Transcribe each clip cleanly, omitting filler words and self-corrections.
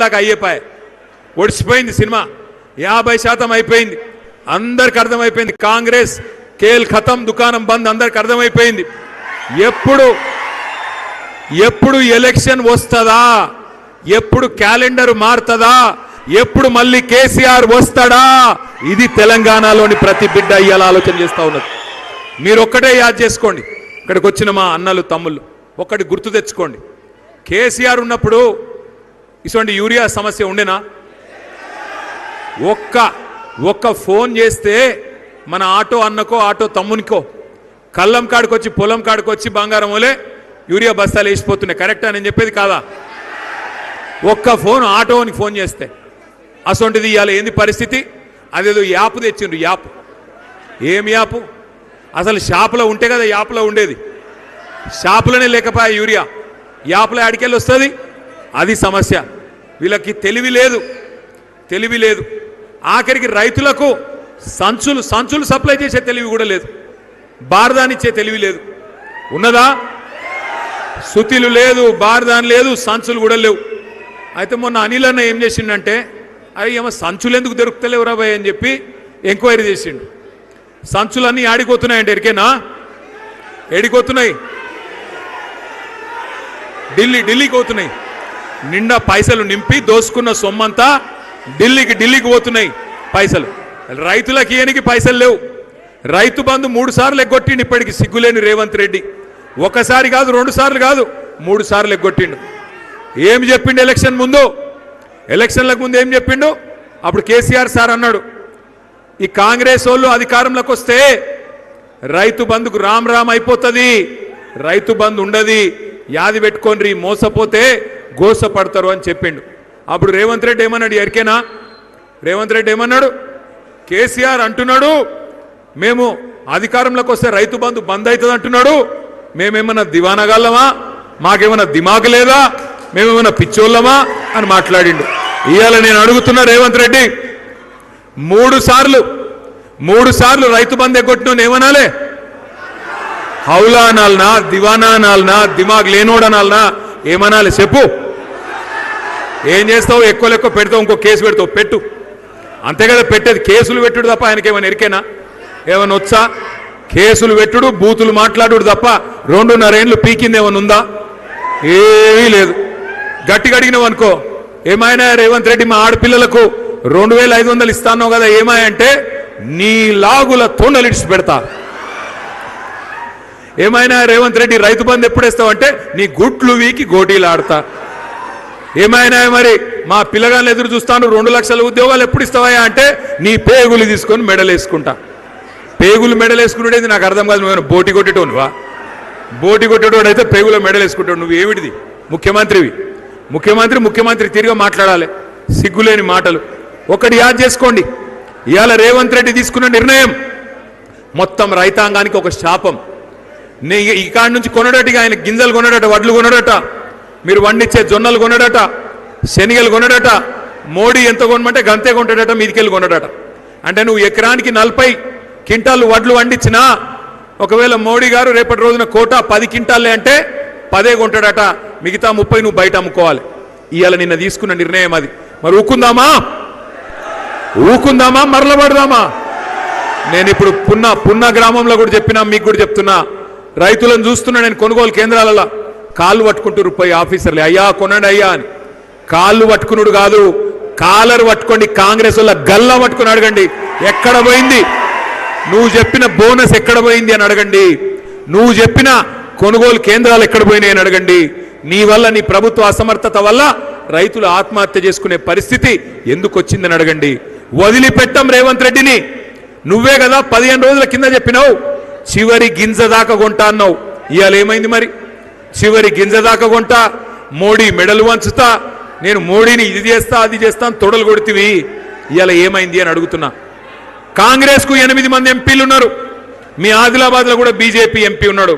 దాకా అయ్యేపాయ ఒడిసిపోయింది సినిమా 50% అయిపోయింది అందరికి అర్థమైపోయింది కాంగ్రెస్ కేల్ ఖతం దుకాణం బంద్ అందరికి అర్థమైపోయింది ఎప్పుడు ఎలక్షన్ వస్తదా ఎప్పుడు క్యాలెండర్ మారుతదా ఎప్పుడు మళ్ళీ కేసీఆర్ వస్తాడా ఇది తెలంగాణలోని ప్రతి బిడ్డ ఇయాల ఆలోచన చేస్తా ఉన్నది మీరు ఒక్కటే యాద్ చేసుకోండి ఇక్కడికి వచ్చిన మా అన్నలు తమ్ముళ్ళు ఒక్కటి గుర్తు తెచ్చుకోండి కేసీఆర్ ఉన్నప్పుడు ఇటువంటి యూరియా సమస్య ఉండేనా ఒక్క ఫోన్ చేస్తే మన ఆటో అన్నకో ఆటో తమ్మునికో కళ్ళం కాడికొచ్చి పొలం కాడికొచ్చి బంగారం వలే యూరియా బస్తాలు వేసిపోతున్నాయి కరెక్టా నేను చెప్పేది కాదా ఒక్క ఫోన్ ఆటోనికి ఫోన్ చేస్తే అసొంటిది ఇవాళ ఏంది పరిస్థితి అదేదో యాప్ తెచ్చిండ్రు యాప్ ఏం యాప్ అసలు షాపులో ఉంటే కదా యాప్లో ఉండేది షాపులోనే లేకపోయా యూరియా యాప్లో ఆడికెళ్ళి వస్తుంది అది సమస్య వీళ్ళకి తెలివి లేదు ఆఖరికి రైతులకు సంచులు సప్లై చేసే తెలివి కూడా లేదు బార్దానిచ్చే తెలివి లేదు ఉన్నదా సుతిలు లేదు బార్దాన్ లేదు సంచులు కూడా లేవు అయితే మొన్న అనిల్ అన్న ఏం చేసిండంటే అవి ఏమో సంచులు ఎందుకు దొరుకుతలేవు రాబాయ్ అని చెప్పి ఎంక్వైరీ చేసిండు సంచులన్నీ ఆడిపోతున్నాయంటే ఎరికేనా ఏడిపోతున్నాయి ఢిల్లీకి పోతున్నాయి నిండా పైసలు నింపి దోసుకున్న సొమ్మంతా ఢిల్లీకి పోతున్నాయి పైసలు రైతులకి ఏనికి పైసలు లేవు రైతు బంధు 3 సార్లు ఎగ్గొట్టిండు ఇప్పటికి సిగ్గులేని రేవంత్ రెడ్డి ఒకసారి కాదు 2 సార్లు కాదు 3 సార్లు ఎగ్గొట్టిండు ఏం చెప్పిండు ఎలక్షన్లకు ముందు ఏం చెప్పిండు అప్పుడు కేసీఆర్ సార్ అన్నాడు ఈ కాంగ్రెస్ వాళ్ళు అధికారంలోకి వస్తే రైతు బంధుకు రామ్ అయిపోతుంది రైతు బంధు ఉండదు యాది పెట్టుకోండి మోసపోతే గోసపడతారు అని చెప్పిండు అప్పుడు రేవంత్ రెడ్డి ఏమన్నాడు ఎరికేనా రేవంత్ రెడ్డి ఏమన్నాడు కేసీఆర్ అంటున్నాడు మేము అధికారంలోకి వస్తే రైతు బంధు బంద్ అవుతుంది అంటున్నాడు మేమేమన్నా దివానగాళ్ళమా మాకేమన్నా దిమాగ్ లేదా మేమేమన్నా పిచ్చోళ్ళమా అని మాట్లాడిండు ఇవాళ నేను అడుగుతున్నా రేవంత్ రెడ్డి 3 సార్లు రైతు బంధు ఎగ్గొట్టిన ఏమనాలే హౌలా అనాలనా దివానా అనాలనా దిమాగ్ లేనోడనాలనా ఏమనాలి చెప్పు ఏం చేస్తావు ఎక్కువ పెడతావు ఇంకో కేసు పెడతావు పెట్టు అంతే కదా పెట్టేది కేసులు పెట్టుడు తప్ప ఆయనకి ఏమైనా ఎరికేనా ఏమైనా వచ్చా కేసులు పెట్టుడు బూతులు మాట్లాడు తప్ప 2.5 ఏళ్ళు పీకింది ఏమైనా ఉందా ఏమీ లేదు గట్టిగా అడిగినావు అనుకో ఏమైనా రేవంత్ రెడ్డి మా ఆడపిల్లలకు 2500 ఇస్తాను కదా ఏమాయంటే నీ లాగుల తోండలిడిచి పెడతా ఏమైనా రేవంత్ రెడ్డి రైతు బంధు ఎప్పుడు ఇస్తావంటే నీ గుట్లు వీకి గోటీలు ఆడతా ఏమైనా మరి మా పిల్లగాళ్ళు ఎదురు చూస్తాను 2 లక్షల ఉద్యోగాలు ఎప్పుడు ఇస్తావా అంటే నీ పేగులు తీసుకొని మెడలేసుకుంటా పేగులు మెడలేసుకునేది నాకు అర్థం కాదు నువ్వు బోటి కొట్టేటోనువా బోటి కొట్టేటోడు అయితే పేగులో మెడలేసుకుంటావు నువ్వు ఏమిటిది ముఖ్యమంత్రి తిరిగి మాట్లాడాలి సిగ్గులేని మాటలు ఒకటి యాద్ చేసుకోండి ఇవాళ రేవంత్ రెడ్డి తీసుకున్న నిర్ణయం మొత్తం రైతాంగానికి ఒక శాపం ఇక్కడి నుంచి కొనడట ఆయన గింజలు కొనడట వడ్లు కొనడట మీరు వండించే జొన్నలు కొనడట శనిగలు కొనడట మోడీ ఎంత కొనమంటే గంతే కొంటాడట మీదికెళ్ళి కొనడట అంటే నువ్వు ఎకరానికి 40 క్వింటాలు వడ్లు వండించినా ఒకవేళ మోడీ గారు రేపటి రోజున కోటా 10 క్వింటాలే అంటే 10 కొంటాడట మిగతా 30 నువ్వు బయట అమ్ముకోవాలి ఇవాళ నిన్న తీసుకున్న నిర్ణయం అది మరి ఊకుందామా మరలబడదామా నేను ఇప్పుడు పున్న గ్రామంలో కూడా చెప్పినా మీకు కూడా చెప్తున్నా రైతులను చూస్తున్నా నేను కొనుగోలు కేంద్రాలలో కాళ్ళు పట్టుకుంటూ పోయి ఆఫీసర్లే అయ్యా కొనండి అయ్యా అని కాళ్ళు పట్టుకున్నాడు కాదు కాలర్ పట్టుకోండి కాంగ్రెస్ వల్ల గల్లా పట్టుకుని అడగండి ఎక్కడ పోయింది నువ్వు చెప్పిన బోనస్ ఎక్కడ పోయింది అని అడగండి నువ్వు చెప్పిన కొనుగోలు కేంద్రాలు ఎక్కడ పోయినాయి అని అడగండి నీ వల్ల నీ ప్రభుత్వ అసమర్థత వల్ల రైతులు ఆత్మహత్య చేసుకునే పరిస్థితి ఎందుకు వచ్చిందని అడగండి వదిలిపెట్టం రేవంత్ రెడ్డిని నువ్వే కదా 15 రోజుల కింద చెప్పినావు చివరి గింజ దాకా కొంటా అన్నావు ఇవాళ ఏమైంది మరి చివరి గింజ దాకా కొంటా మోడీ మెడలు వంచుతా నేను మోడీని ఇది చేస్తా అది చేస్తాను తొడలు కొడుతీవి ఇవాళ ఏమైంది అని అడుగుతున్నా కాంగ్రెస్ కు 8 మంది ఎంపీలు ఉన్నారు మీ ఆదిలాబాద్ లో కూడా బీజేపీ ఎంపీ ఉన్నాడు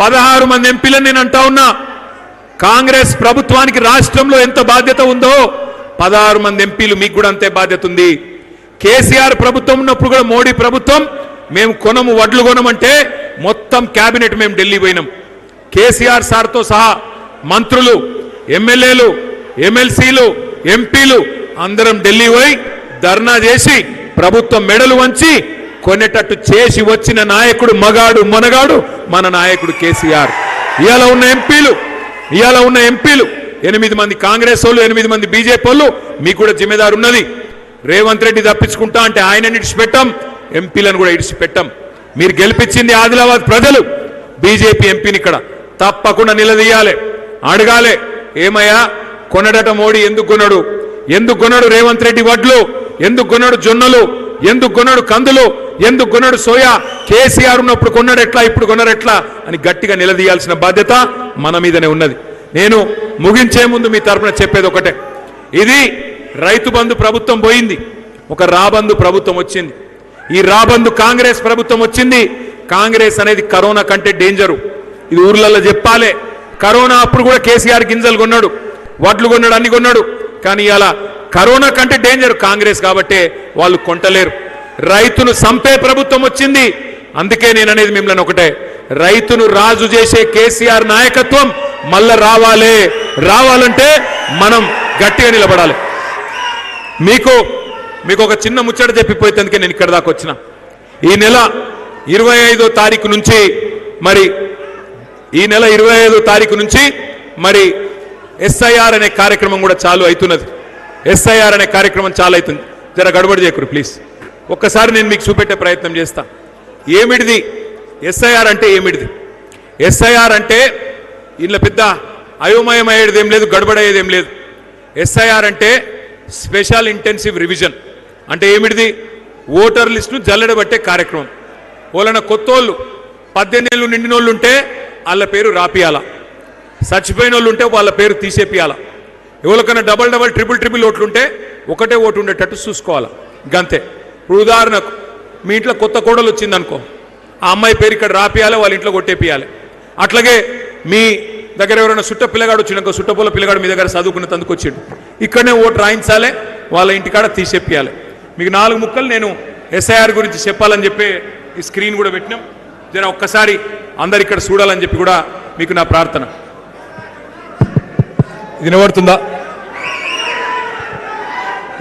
16 మంది ఎంపీలను నేను అంటా ఉన్నా కాంగ్రెస్ ప్రభుత్వానికి రాష్ట్రంలో ఎంత బాధ్యత ఉందో 16 మంది ఎంపీలు మీకు కూడా అంతే బాధ్యత ఉంది కేసీఆర్ ప్రభుత్వం ఉన్నప్పుడు కూడా మోడీ ప్రభుత్వం మేము వడ్లు కొనమంటే మొత్తం క్యాబినెట్ మేము ఢిల్లీ పోయినాం కేసీఆర్ సార్తో సహా మంత్రులు ఎమ్మెల్యేలు ఎమ్మెల్సీలు ఎంపీలు అందరం ఢిల్లీ పోయి ధర్నా చేసి ప్రభుత్వం మెడలు వంచి కొనేటట్టు చేసి వచ్చిన నాయకుడు మగాడు మనగాడు మన నాయకుడు కేసీఆర్. ఇవాళ ఉన్న ఎంపీలు 8 మంది కాంగ్రెస్ వాళ్ళు, 8 మంది బీజేపీ వాళ్ళు. మీకు కూడా జిమ్మేదారు ఉన్నది. రేవంత్ రెడ్డి తప్పించుకుంటా అంటే ఆయనని ఇడిచిపెట్టాం, ఎంపీలను కూడా ఇడిచిపెట్టాం. మీరు గెలిపించింది ఆదిలాబాద్ ప్రజలు. బీజేపీ ఎంపీని ఇక్కడ తప్పకుండా నిలదీయాలి, అడగాలి. ఏమయ్యా కొనడట మోడీ, ఎందుకు కొన్నాడు రేవంత్ రెడ్డి వడ్లు, ఎందుకు కొన్నాడు జొన్నలు, ఎందుకు కొన్నాడు కందులు, ఎందుకు కొన్నాడు సోయా? కేసీఆర్ ఉన్నప్పుడు కొన్నాడు ఎట్లా, ఇప్పుడు కొన్నాడు ఎట్లా అని గట్టిగా నిలదీయాల్సిన బాధ్యత మన మీదనే ఉన్నది. నేను ముగించే ముందు మీ తరపున చెప్పేది ఒకటే, ఇది రైతు బంధు ప్రభుత్వం పోయింది, ఒక రాబంధు ప్రభుత్వం వచ్చింది. ఈ రాబంధు కాంగ్రెస్ ప్రభుత్వం వచ్చింది. కాంగ్రెస్ అనేది కరోనా కంటే డేంజరు, ఇది ఊర్లలో చెప్పాలి. కరోనా అప్పుడు కూడా కేసీఆర్ గింజలు కొన్నాడు, వడ్లు కొన్నాడు, అన్ని కొన్నాడు. కానీ ఇలా కరోనా కంటే డేంజర్ కాంగ్రెస్ కాబట్టే వాళ్ళు కొంటలేరు. రైతును సంపే ప్రభుత్వం వచ్చింది. అందుకే నేను అనేది మిమ్మల్ని ఒకటే, రైతును రాజు చేసే కేసీఆర్ నాయకత్వం మళ్ళా రావాలంటే మనం గట్టిగా నిలబడాలి. మీకు ఒక చిన్న ముచ్చట చెప్పిపోయేందుకే నేను ఇక్కడ దాకా వచ్చిన. ఈ నెల 25వ తారీఖు నుంచి మరి ఎస్ఐఆర్ అనే కార్యక్రమం కూడా చాలు అవుతున్నది. ఎస్ఐఆర్ అనే కార్యక్రమం చాలు అవుతుంది. జర గడబడి చేయకురు ప్లీజ్. ఒక్కసారి నేను మీకు చూపెట్టే ప్రయత్నం చేస్తా. ఏమిటిది ఎస్ఐఆర్ అంటే? ఏమిటిది ఎస్ఐఆర్ అంటే? ఇంట్లో పెద్ద అయోమయం అయ్యేది ఏం లేదు, గడబడయ్యేది ఏం లేదు. ఎస్ఐఆర్ అంటే స్పెషల్ ఇంటెన్సివ్ రివిజన్. అంటే ఏమిటిది? ఓటర్ లిస్టును జల్లెడబట్టే కార్యక్రమం. వాళ్ళన కొత్తోళ్ళు 18 ఏళ్ళు నిండిన వాళ్ళు ఉంటే వాళ్ళ పేరు రాపియాల, చచ్చిపోయిన వాళ్ళు ఉంటే వాళ్ళ పేరు తీసేపియాల. ఎవరికైనా డబల్ ట్రిపుల్ ఓట్లుంటే ఒకటే ఓటు ఉండేటట్టు చూసుకోవాలి, గంతే. ఇప్పుడు ఉదాహరణకు మీ ఇంట్లో కొత్త కోడలు వచ్చిందనుకో, ఆ అమ్మాయి పేరు ఇక్కడ రాపియాలి, వాళ్ళ ఇంట్లో కొట్టేపియాలి. అట్లాగే మీ దగ్గర ఎవరైనా సుట్ట పిల్లగాడు వచ్చినాకో, సుట్టపూల పిల్లగాడు మీ దగ్గర చదువుకున్న తందుకు వచ్చిండు, ఇక్కడనే ఓటు రాయించాలి, వాళ్ళ ఇంటికాడ తీసేపియాలి. మీకు 4 ముక్కలు నేను ఎస్ఐఆర్ గురించి చెప్పాలని చెప్పి ఈ స్క్రీన్ కూడా పెట్టినాం. జర ఒక్కసారి అందరు ఇక్కడ చూడాలని చెప్పి కూడా మీకు నా ప్రార్థన. ఇది వినబడుతుందా?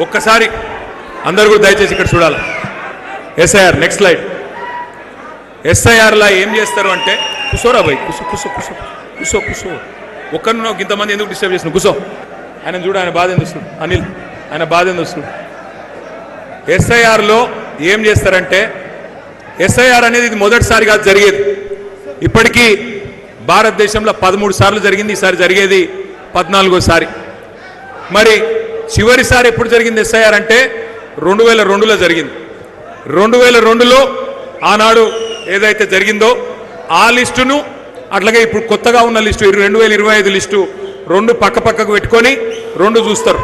ఒక్కసారి అందరు కూడా దయచేసి ఇక్కడ చూడాలి. SIR next slide. ఎస్ఐఆర్లా ఏం చేస్తారు అంటే, కుసోరా భయ్, కుసో ఒక్కరిని నాకు ఇంతమంది ఎందుకు డిస్టర్బ్ చేసిన? కుసో. ఆయన చూడు, ఆయన బాధ ఎందుకు వస్తుంది, అనిల్ ఆయన బాధ ఎందుకు వస్తుంది. ఎస్ఐఆర్లో ఏం చేస్తారంటే, ఎస్ఐఆర్ అనేది ఇది మొదటిసారిగా జరిగేది. ఇప్పటికీ భారతదేశంలో 13 సార్లు జరిగింది, ఈసారి జరిగేది 14వ. మరి చివరిసారి ఎప్పుడు జరిగింది ఎస్ఐఆర్ అంటే 2002లో జరిగింది. 2002లో ఆనాడు ఏదైతే జరిగిందో ఆ లిస్టును, అట్లాగే ఇప్పుడు కొత్తగా ఉన్న లిస్టు 2025 లిస్టు 2 పక్కకు పెట్టుకొని 2 చూస్తారు.